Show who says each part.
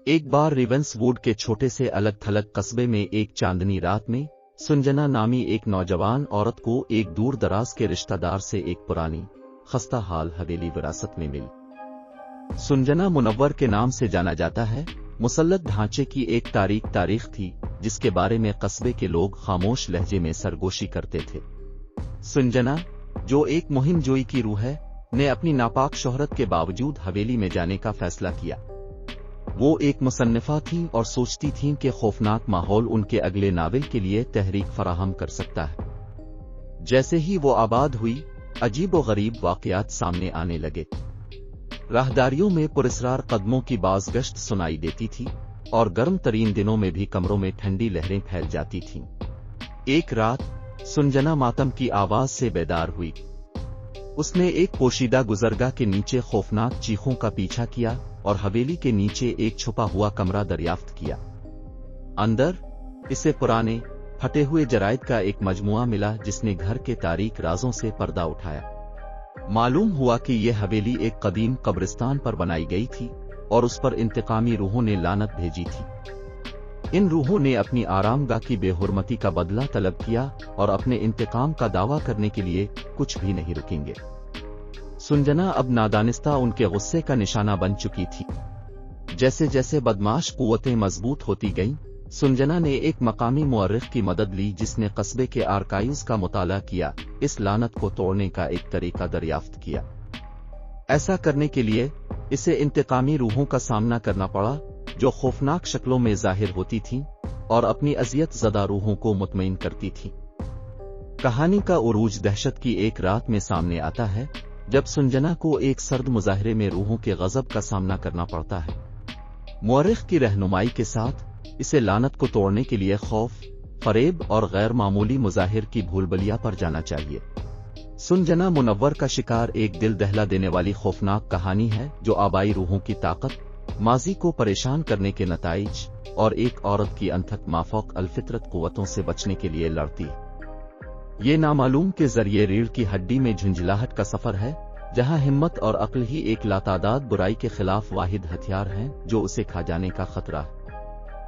Speaker 1: ایک بار ریونس ووڈ کے چھوٹے سے الگ تھلگ قصبے میں ایک چاندنی رات میں سنجنا نامی ایک نوجوان عورت کو ایک دور دراز کے رشتہ دار سے ایک پرانی خستہ حال حویلی وراثت میں ملی۔ سنجنا منور کے نام سے جانا جاتا ہے۔ مسلط ڈھانچے کی ایک تاریخ تھی جس کے بارے میں قصبے کے لوگ خاموش لہجے میں سرگوشی کرتے تھے۔ سنجنا، جو ایک مہم جوئی کی روح ہے، نے اپنی ناپاک شہرت کے باوجود حویلی میں جانے کا فیصلہ کیا۔ وہ ایک مصنفہ تھیں اور سوچتی تھیں کہ خوفناک ماحول ان کے اگلے ناول کے لیے تحریک فراہم کر سکتا ہے۔ جیسے ہی وہ آباد ہوئی، عجیب و غریب واقعات سامنے آنے لگے۔ راہداریوں میں پراسرار قدموں کی بازگشت سنائی دیتی تھی اور گرم ترین دنوں میں بھی کمروں میں ٹھنڈی لہریں پھیل جاتی تھیں۔ ایک رات سنجنا ماتم کی آواز سے بیدار ہوئی۔ اس نے ایک پوشیدہ گزرگاہ کے نیچے خوفناک چیخوں کا پیچھا کیا اور حویلی کے نیچے ایک چھپا ہوا کمرہ دریافت کیا۔ اندر اسے پرانے پھٹے ہوئے جرائد کا ایک مجموعہ ملا جس نے گھر کے تاریک رازوں سے پردہ اٹھایا۔ معلوم ہوا کہ یہ حویلی ایک قدیم قبرستان پر بنائی گئی تھی اور اس پر انتقامی روحوں نے لعنت بھیجی تھی۔ ان روحوں نے اپنی آرام گاہ کی بے حرمتی کا بدلہ طلب کیا اور اپنے انتقام کا دعویٰ کرنے کے لیے کچھ بھی نہیں رکیں گے۔ سنجنا اب نادانستہ ان کے غصے کا نشانہ بن چکی تھی۔ جیسے جیسے بدمعاش قوتیں مضبوط ہوتی گئیں، سنجنا نے ایک مقامی مورخ کی مدد لی جس نے قصبے کے آرکائیوز کا مطالعہ کیا، اس لعنت کو توڑنے کا ایک طریقہ دریافت کیا۔ ایسا کرنے کے لیے اسے انتقامی روحوں کا سامنا کرنا پڑا جو خوفناک شکلوں میں ظاہر ہوتی تھیں اور اپنی اذیت زدہ روحوں کو مطمئن کرتی تھیں۔ کہانی کا عروج دہشت کی ایک رات میں سامنے آتا ہے جب سنجنا کو ایک سرد مظاہرے میں روحوں کے غضب کا سامنا کرنا پڑتا ہے۔ مورخ کی رہنمائی کے ساتھ اسے لعنت کو توڑنے کے لیے خوف، فریب اور غیر معمولی مظاہر کی بھولبھلیا پر جانا چاہیے۔ سنجنا منور کا شکار ایک دل دہلا دینے والی خوفناک کہانی ہے جو آبائی روحوں کی طاقت، ماضی کو پریشان کرنے کے نتائج اور ایک عورت کی انتھک مافوق الفطرت قوتوں سے بچنے کے لیے لڑتی ہے۔ یہ نامعلوم کے ذریعے ریڑھ کی ہڈی میں جھنجھلاہٹ کا سفر ہے، جہاں ہمت اور عقل ہی ایک لاتعداد برائی کے خلاف واحد ہتھیار ہیں جو اسے کھا جانے کا خطرہ ہے۔